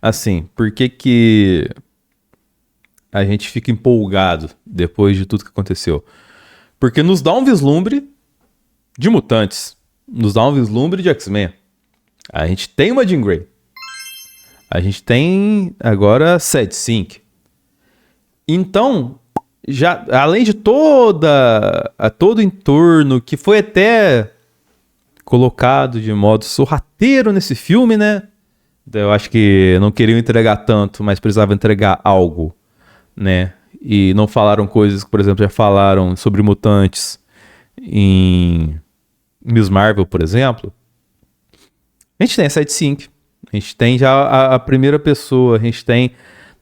Assim, por que que a gente fica empolgado depois de tudo que aconteceu? Porque nos dá um vislumbre de mutantes. Nos dá um vislumbre de X-Men. A gente tem uma Jean Grey. A gente tem agora Sad Sync. Então, já além de todo o entorno que foi até colocado de modo sorrateiro nesse filme, né? Eu acho que não queriam entregar tanto, mas precisavam entregar algo, né? E não falaram coisas que, por exemplo, já falaram sobre mutantes em Miss Marvel, por exemplo. A gente tem a Side Sync, a gente tem já a primeira pessoa, a gente tem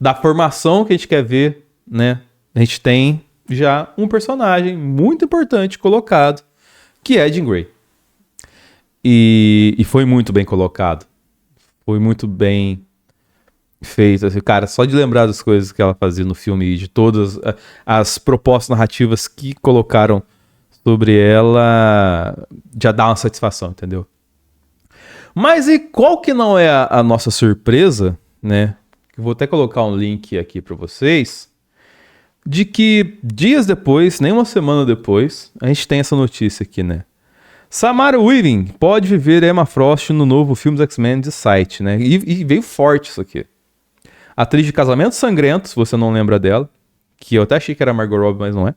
da formação que a gente quer ver, né? A gente tem já um personagem muito importante colocado, que é a Jean Grey. E foi muito bem colocado. Foi muito bem feito. Assim, cara, só de lembrar das coisas que ela fazia no filme e de todas as propostas narrativas que colocaram sobre ela, já dá uma satisfação, entendeu? Mas e qual que não é a nossa surpresa, né? Eu vou até colocar um link aqui para vocês, de que dias depois, nem uma semana depois, a gente tem essa notícia aqui, né? Samara Weaving pode viver Emma Frost no novo filme dos X-Men de Sight, né? E veio forte isso aqui. Atriz de Casamento Sangrento, se você não lembra dela, que eu até achei que era Margot Robbie, mas não é.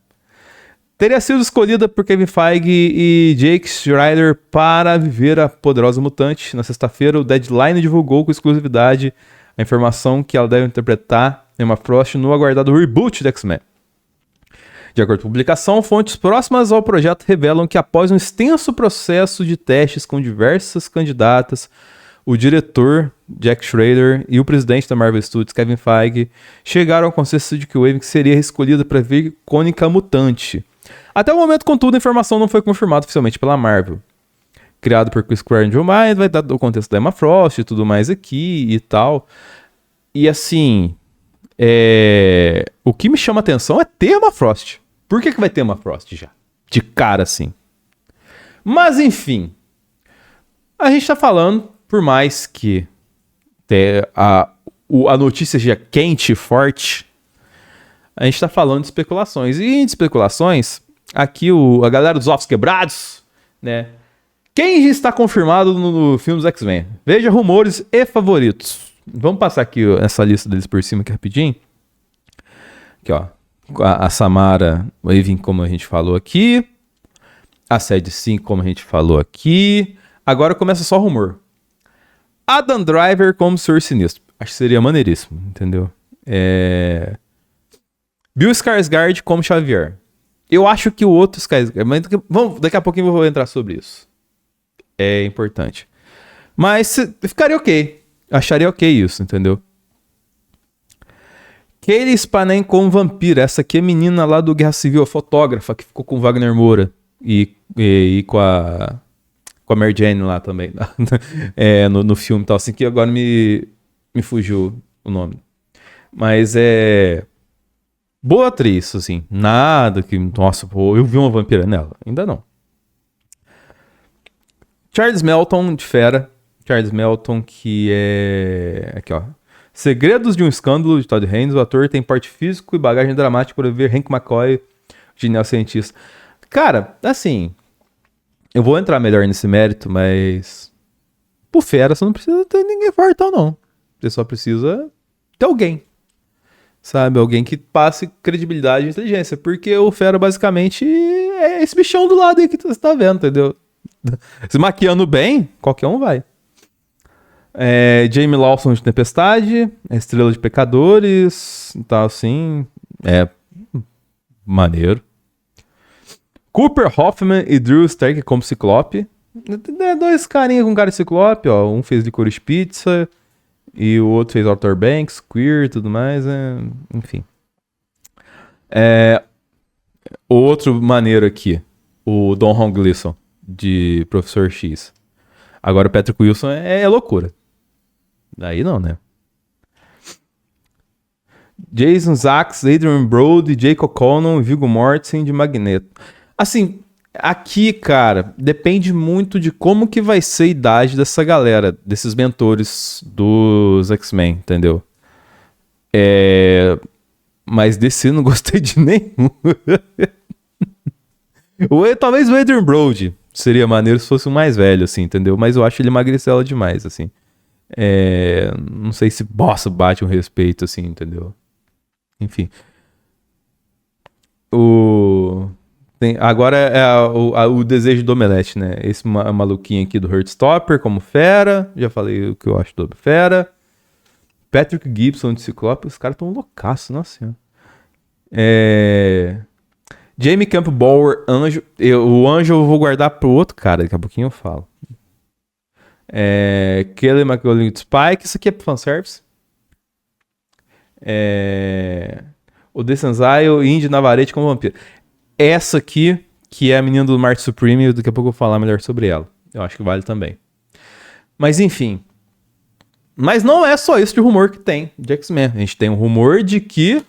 Teria sido escolhida por Kevin Feige e Jake Schreider para viver a Poderosa Mutante. Na sexta-feira, o Deadline divulgou com exclusividade a informação que ela deve interpretar Emma Frost no aguardado reboot de X-Men. De acordo com a publicação, fontes próximas ao projeto revelam que após um extenso processo de testes com diversas candidatas, o diretor, Jack Schrader, e o presidente da Marvel Studios, Kevin Feige, chegaram ao consenso de que o Weaving seria escolhida para ver icônica mutante. Até o momento, contudo, a informação não foi confirmada oficialmente pela Marvel. Criado por Chris Claremont, vai dar o contexto da Emma Frost e tudo mais aqui e tal. E assim, o que me chama a atenção é ter Emma Frost. Por que vai ter Emma Frost já? De cara, assim. Mas, enfim. A gente tá falando, por mais que a notícia seja quente e forte, a gente tá falando de especulações. E em especulações, aqui a galera dos Ossos Quebrados, né? Quem está confirmado no filme dos X-Men? Veja rumores e favoritos. Vamos passar aqui essa lista deles por cima aqui rapidinho. Aqui, ó. A Samara Weaving, como a gente falou aqui. A Sad Sync, como a gente falou aqui. Agora começa só rumor. Adam Driver como Senhor Sinistro. Acho que seria maneiríssimo, entendeu? Bill Skarsgård como Xavier. Eu acho que o outro Skarsgård... Mas daqui a pouquinho eu vou entrar sobre isso. É importante. Mas ficaria ok. Acharia ok isso, entendeu? Katie Spanen como vampira. Essa aqui é a menina lá do Guerra Civil, a fotógrafa, que ficou com o Wagner Moura. E com a Mary Jane lá também. no filme e tal. Assim que agora me fugiu o nome. Mas boa atriz, assim. Nada que... Nossa, pô, eu vi uma vampira nela. Ainda não. Charles Melton, de Fera. Charles Melton, que é... Aqui, ó. Segredos de um Escândalo, de Todd Haynes. O ator tem porte físico e bagagem dramática para ver Hank McCoy, genial cientista. Cara, assim... Eu vou entrar melhor nesse mérito, mas... Por Fera, você não precisa ter ninguém fortão, não. Você só precisa ter alguém. Sabe? Alguém que passe credibilidade e inteligência. Porque o Fera, basicamente, é esse bichão do lado aí que você tá vendo, entendeu? Se maquiando bem, qualquer um vai. Jamie Lawson de Tempestade, Estrela de Pecadores, tal assim. Maneiro. Cooper Hoffman e Drew Stark como Ciclope. Dois carinhas com cara de Ciclope, ó. Um fez Licorice Pizza e o outro fez Outer Banks, Queer e tudo mais. Enfim. Outro maneiro aqui. O Don Gleason, de Professor X. Agora o Patrick Wilson é loucura. Aí não, né? Jason Isaacs, Adrian Brody, Jake O'Connell e Viggo Mortensen de Magneto. Assim, Aqui, cara, depende muito de como que vai ser a idade dessa galera, desses mentores dos X-Men, entendeu? Mas desse eu não gostei de nenhum. Talvez o Adrian Brody seria maneiro se fosse um mais velho, assim, entendeu? Mas eu acho ele magricela demais, assim. Não sei se bate um respeito, assim, entendeu? Enfim. Agora o desejo do Omelete, né? Esse maluquinho aqui do Heartstopper como Fera. Já falei o que eu acho do Fera. Patrick Gibson de Ciclope. Os caras tão loucaços, nossa senhora. Jamie Campbell, Anjo. O Anjo eu vou guardar pro outro cara, daqui a pouquinho eu falo. Kelly McGowan de Spike. Isso aqui é pro fanservice. O Descenzai, o Indy Navarrete como vampiro. Essa aqui, que é a menina do Marte Supreme, daqui a pouco eu vou falar melhor sobre ela. Eu acho que vale também. Mas enfim. Mas não é só isso de rumor que tem de X-Men. A gente tem um rumor de que...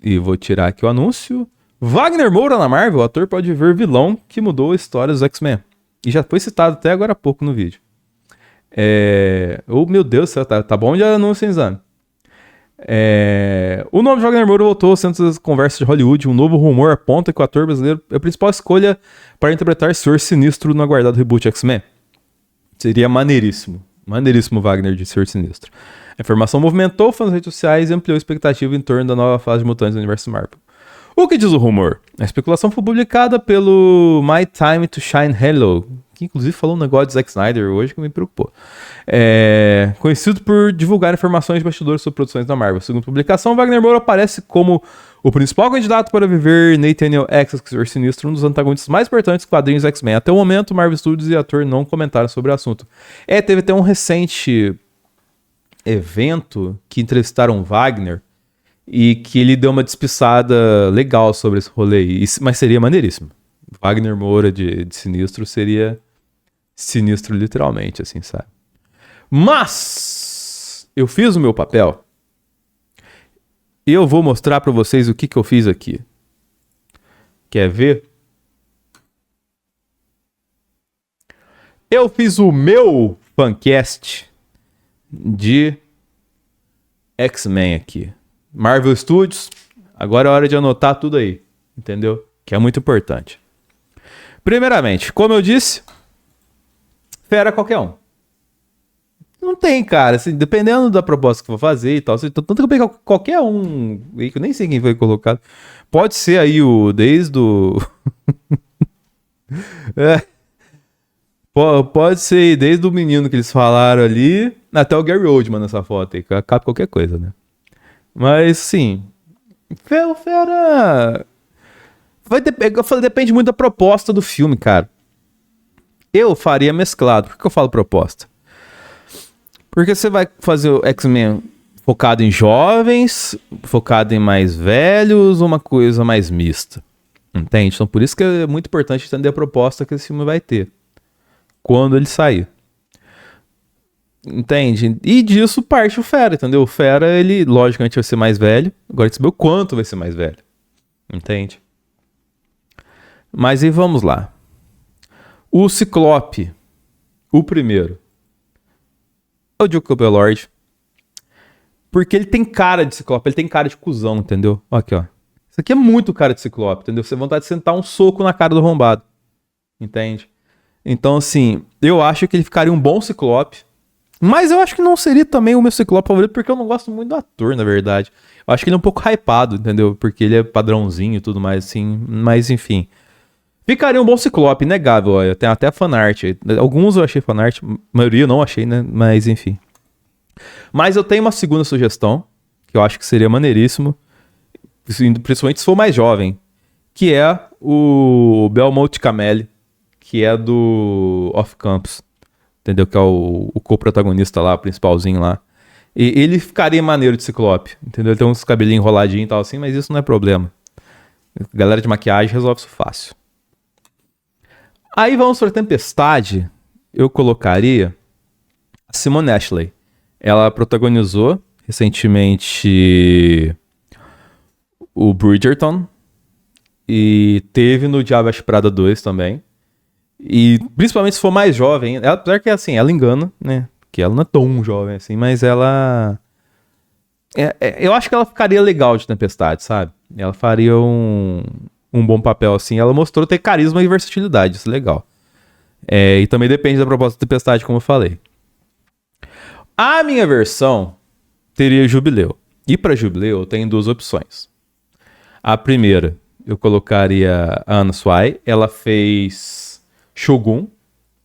E vou tirar aqui o anúncio. Wagner Moura na Marvel, o ator pode ver vilão que mudou a história dos X-Men. E já foi citado até agora há pouco no vídeo. Oh, meu Deus do céu, tá bom de anúncio, hein, Zan? O nome de Wagner Moura voltou ao centro das conversas de Hollywood. Um novo rumor aponta que o ator brasileiro é a principal escolha para interpretar Senhor Sinistro no aguardado reboot X-Men. Seria maneiríssimo. Maneiríssimo Wagner de Senhor Sinistro. A informação movimentou fãs nas redes sociais e ampliou a expectativa em torno da nova fase de Mutantes do universo Marvel. O que diz o rumor? A especulação foi publicada pelo My Time to Shine Hello, que inclusive falou um negócio de Zack Snyder hoje que me preocupou. Conhecido por divulgar informações de bastidores sobre produções da Marvel. Segundo a publicação, Wagner Moura aparece como o principal candidato para viver Nathaniel X, Senhor Sinistro, um dos antagonistas mais importantes dos quadrinhos X-Men. Até o momento, Marvel Studios e ator não comentaram sobre o assunto. Teve até um recente evento que entrevistaram Wagner e que ele deu uma despiçada legal sobre esse rolê. Mas seria maneiríssimo. Wagner Moura de Sinistro seria sinistro literalmente, assim, sabe? Mas eu fiz o meu papel e eu vou mostrar pra vocês o que eu fiz aqui. Quer ver? Eu fiz o meu fancast de X-Men aqui. Marvel Studios. Agora é hora de anotar tudo aí, entendeu? Que é muito importante. Primeiramente, como eu disse, Fera qualquer um. Não tem, cara. Assim, dependendo da proposta que for fazer e tal. Assim, tanto que eu peguei qualquer um. Que eu nem sei quem foi colocado. Pode ser aí desde o. Pode ser desde o menino que eles falaram ali até o Gary Oldman nessa foto aí. Cabe qualquer coisa, né? Mas, sim. Fera. Eu falei, depende muito da proposta do filme, cara. Eu faria mesclado. Por que eu falo proposta? Porque você vai fazer o X-Men focado em jovens, focado em mais velhos, ou uma coisa mais mista. Entende? Então por isso que é muito importante entender a proposta que esse filme vai ter. Quando ele sair. Entende? E disso parte o Fera, entendeu? O Fera, ele logicamente vai ser mais velho. Agora a gente sabe o quanto vai ser mais velho. Entende? Mas e vamos lá. O Ciclope, o primeiro, é o Jacob Elord. Porque ele tem cara de Ciclope, ele tem cara de cuzão, entendeu? Aqui, ó. Isso aqui é muito cara de Ciclope, entendeu? Você tem vontade de sentar um soco na cara do arrombado. Entende? Então, assim, eu acho que ele ficaria um bom Ciclope. Mas eu acho que não seria também o meu Ciclope favorito, porque eu não gosto muito do ator, na verdade. Eu acho que ele é um pouco hypado, entendeu? Porque ele é padrãozinho e tudo mais, assim. Mas, enfim. Ficaria um bom Ciclope, inegável. Olha. Tem até fanart. Alguns eu achei fanart, a maioria eu não achei, né? Mas, enfim. Mas eu tenho uma segunda sugestão, que eu acho que seria maneiríssimo, principalmente se for mais jovem, que é o Belmont Cameli, que é do Off Campus, entendeu? Que é o co-protagonista lá, o principalzinho lá. E ele ficaria maneiro de Ciclope, entendeu? Ele tem uns cabelinhos enroladinhos e tal assim, mas isso não é problema. A galera de maquiagem resolve isso fácil. Aí vamos para a Tempestade, eu colocaria a Simone Ashley. Ela protagonizou recentemente o Bridgerton. E teve no Diabo Veste Prada 2 também. E principalmente se for mais jovem. Ela, apesar que assim, ela engana, né? Que ela não é tão jovem assim, mas ela... eu acho que ela ficaria legal de Tempestade, sabe? Ela faria um bom papel assim. Ela mostrou ter carisma e versatilidade, isso é legal. E também depende da proposta da Tempestade, como eu falei. A minha versão teria Jubileu. E pra Jubileu eu tenho duas opções. A primeira, eu colocaria a Anna Sawai. Ela fez Shogun,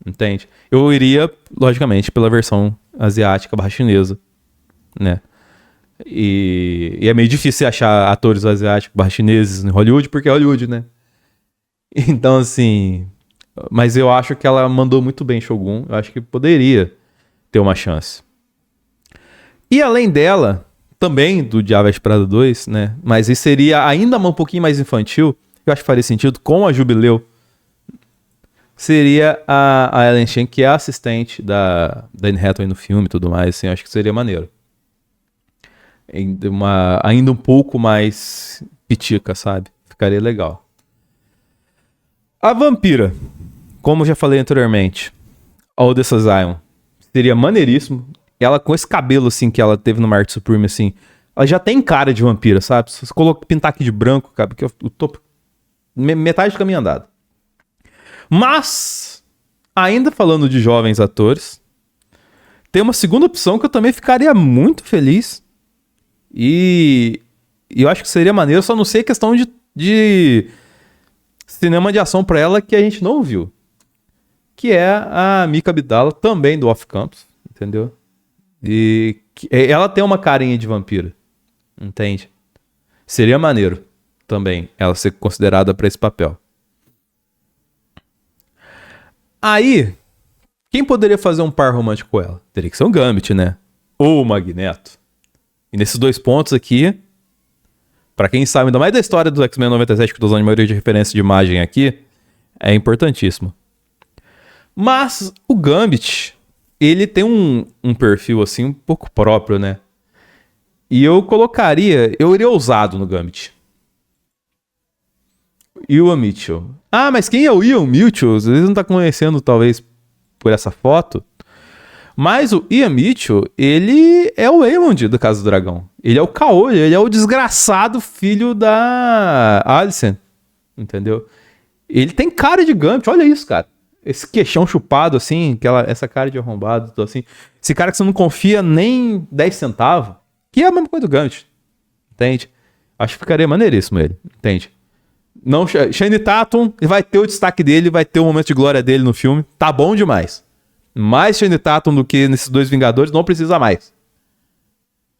entende? Eu iria, logicamente, pela versão asiática barra chinesa, né? E é meio difícil achar atores asiáticos barra chineses em Hollywood, porque é Hollywood, né? Então, assim... Mas eu acho que ela mandou muito bem Shogun. Eu acho que poderia ter uma chance. E além dela, também do Diabo Veste Prada 2, né? Mas isso seria ainda um pouquinho mais infantil. Eu acho que faria sentido com a Jubileu. Seria a Ellen Shen, que é a assistente da Anne Hathaway no filme e tudo mais. Assim, eu acho que seria maneiro. Ainda um pouco mais pitica, sabe? Ficaria legal. A vampira, como eu já falei anteriormente, a Odessa Zion, seria maneiríssimo. Ela com esse cabelo, assim, que ela teve no Marte Supreme, assim, ela já tem cara de vampira, sabe? Se você pintar aqui de branco, cara, porque eu tô metade do caminho andado. Mas, ainda falando de jovens atores, tem uma segunda opção que eu também ficaria muito feliz. E eu acho que seria maneiro, só não sei questão de cinema de ação pra ela que a gente não viu. Que é a Mika Abdala, também do Off Campus, entendeu? E ela tem uma carinha de vampira, entende? Seria maneiro também ela ser considerada pra esse papel. Aí, quem poderia fazer um par romântico com ela? Teria que ser um Gambit, né? Ou o Magneto. E nesses dois pontos aqui, pra quem sabe ainda mais da história do X-Men 97, que eu tô usando a maioria de referência de imagem aqui, é importantíssimo. Mas o Gambit, ele tem um perfil assim um pouco próprio, né? E eu iria ousado no Gambit. Ian Mitchell. Ah, mas quem é o Ian Mitchell? Às vezes não tá conhecendo, talvez, por essa foto. Mas o Ian Mitchell, ele é o Aemond do Casa do Dragão. Ele é o Caolho, ele é o desgraçado filho da Alicent. Entendeu? Ele tem cara de Gambit, olha isso, cara. Esse queixão chupado, assim, essa cara de arrombado, assim. Esse cara que você não confia nem 10 centavos. Que é a mesma coisa do Gambit. Entende? Acho que ficaria maneiríssimo ele. Entende? Não, Channing Tatum vai ter o destaque dele, vai ter o momento de glória dele no filme. Tá bom demais. Mais Channing Tatum do que nesses dois Vingadores, não precisa mais.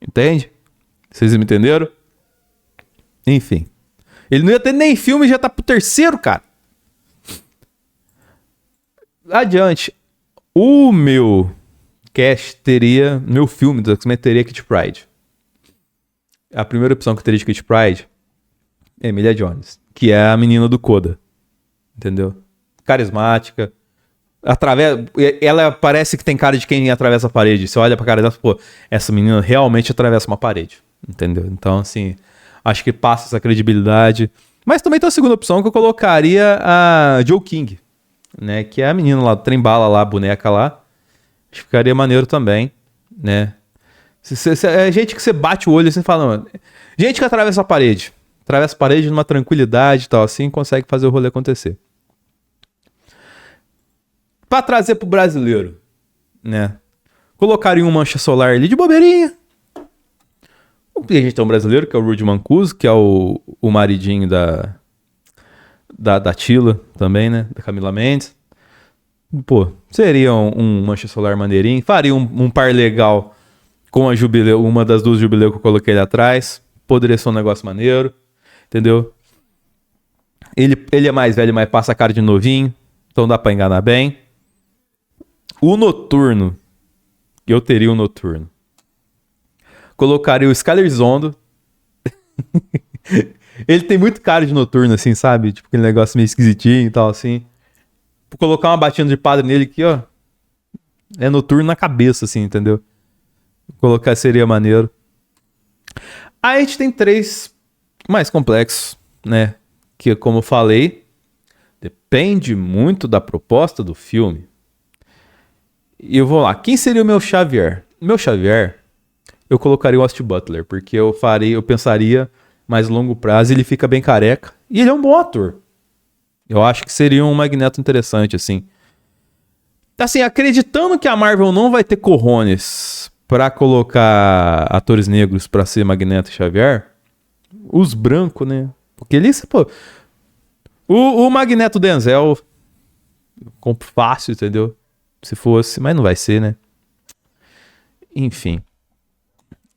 Entende? Vocês me entenderam? Enfim. Ele não ia ter nem filme e já tá pro terceiro, cara. Adiante. O meu cast teria... Meu filme do X-Men teria Kitty Pryde. A primeira opção que eu teria de Kitty Pryde é Emilia Jones, que é a menina do Coda. Entendeu? Carismática. Ela parece que tem cara de quem atravessa a parede. Você olha pra cara dela e fala, pô, essa menina realmente atravessa uma parede. Entendeu? Então, assim, acho que passa essa credibilidade. Mas também tem a segunda opção que eu colocaria a Joe King, né? Que é a menina lá do trem-bala lá, a boneca lá. Acho que ficaria maneiro também, né? É gente que você bate o olho assim e fala, mano, gente que atravessa a parede numa tranquilidade e tal, assim, consegue fazer o rolê acontecer. Pra trazer pro brasileiro, né? Colocaria um Mancha Solar ali de bobeirinha. A gente tem um brasileiro, que é o Rudy Mancuso, que é o maridinho da Tila também, né? Da Camila Mendes. Pô, seria um Mancha Solar maneirinho. Faria um par legal com a Jubileu, uma das duas Jubileu que eu coloquei ali atrás. Poderia ser um negócio maneiro. Entendeu? Ele é mais velho, mas passa a cara de novinho. Então dá pra enganar bem. O Noturno. Eu teria o Noturno. Colocaria o Skyler Zondo. Ele tem muito cara de Noturno, assim, sabe? Tipo aquele negócio meio esquisitinho e tal, assim. Vou colocar uma batina de padre nele aqui, ó. É Noturno na cabeça, assim, entendeu? Colocar seria maneiro. Aí a gente tem três mais complexos, né? que, como eu falei, depende muito da proposta do filme. E eu vou lá. Quem seria o meu Xavier? Meu Xavier, eu colocaria o Austin Butler, porque eu pensaria mais longo prazo, ele fica bem careca. E ele é um bom ator. Eu acho que seria um Magneto interessante, assim. Assim, acreditando que a Marvel não vai ter cojones pra colocar atores negros pra ser Magneto e Xavier, os brancos, né? Porque ele, pô... O Magneto Denzel, compro fácil, entendeu? Se fosse, mas não vai ser, né? Enfim.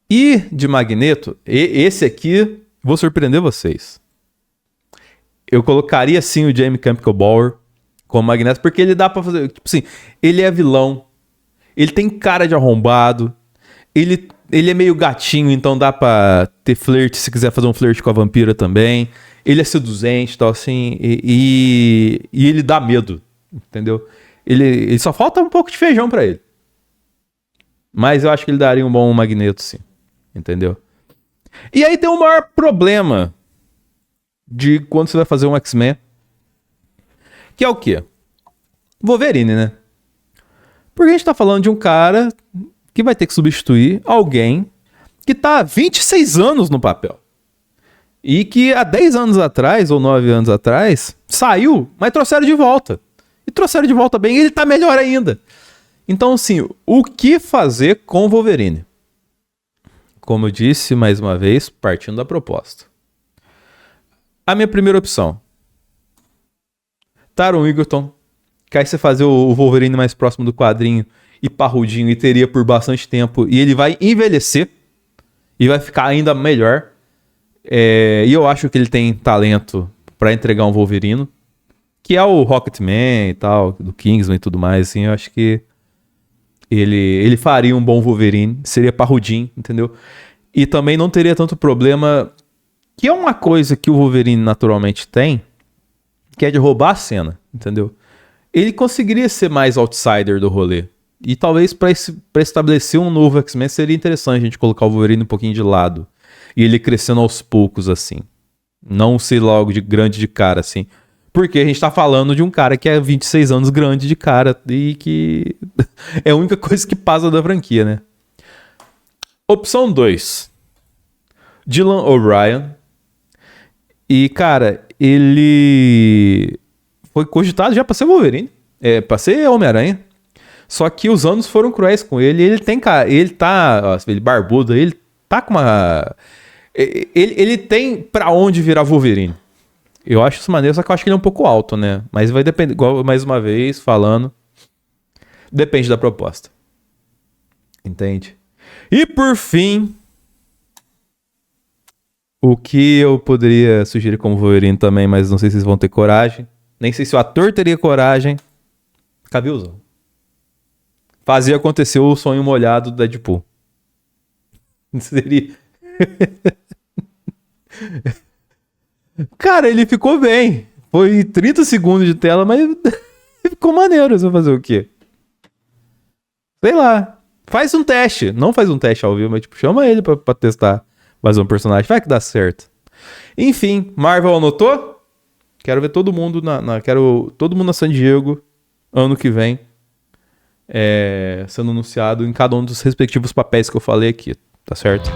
E de Magneto, esse aqui, vou surpreender vocês. Eu colocaria sim o James Campbell Bower como Magneto, porque ele dá pra fazer... Tipo assim, ele é vilão, ele tem cara de arrombado, ele é meio gatinho, então dá pra ter flerte, se quiser fazer um flerte com a vampira também. Ele é seduzente e tal, assim, e ele dá medo, entendeu? Ele só falta um pouco de feijão pra ele. Mas eu acho que ele daria um bom Magneto, sim. Entendeu? E aí tem o maior problema de quando você vai fazer um X-Men. Que é o quê? Wolverine, né? Porque a gente tá falando de um cara que vai ter que substituir alguém que tá há 26 anos no papel. E que há 10 anos atrás, ou 9 anos atrás, saiu, mas trouxeram de volta. E trouxeram de volta bem e ele tá melhor ainda. Então, assim, o que fazer com o Wolverine? Como eu disse, mais uma vez, partindo da proposta. A minha primeira opção. Taron Egerton. Que aí você fazer o Wolverine mais próximo do quadrinho e parrudinho e teria por bastante tempo. E ele vai envelhecer. E vai ficar ainda melhor. E eu acho que ele tem talento pra entregar um Wolverine. Que é o Rocketman e tal, do Kingsman e tudo mais. Assim, eu acho que ele faria um bom Wolverine. Seria parrudinho, entendeu? E também não teria tanto problema... Que é uma coisa que o Wolverine naturalmente tem, que é de roubar a cena, entendeu? Ele conseguiria ser mais outsider do rolê. E talvez pra estabelecer um novo X-Men seria interessante a gente colocar o Wolverine um pouquinho de lado. E ele crescendo aos poucos, assim. Não ser logo de grande de cara, assim. Porque a gente tá falando de um cara que é 26 anos grande de cara e que é a única coisa que passa da franquia, né? Opção 2. Dylan O'Brien. E, cara, ele foi cogitado já pra ser Wolverine. Pra ser Homem-Aranha. Só que os anos foram cruéis com ele. Ele tem, cara, ele tá... Ó, ele barbudo, ele tá com uma... Ele tem pra onde virar Wolverine. Eu acho isso maneiro, só que eu acho que ele é um pouco alto, né? Mas vai depender, igual mais uma vez, falando. Depende da proposta. Entende? E por fim... O que eu poderia sugerir como Wolverine também, mas não sei se vocês vão ter coragem. Nem sei se o ator teria coragem. Cavillzão. Fazia acontecer o sonho molhado do Deadpool. Seria... Cara, ele ficou bem. Foi 30 segundos de tela, mas ficou maneiro. Você vai fazer o quê? Sei lá. Faz um teste. Não faz um teste ao vivo, mas tipo, chama ele pra testar. Mais um personagem, vai que dá certo. Enfim, Marvel anotou? Quero ver todo mundo quero todo mundo na San Diego ano que vem sendo anunciado em cada um dos respectivos papéis que eu falei aqui, tá certo?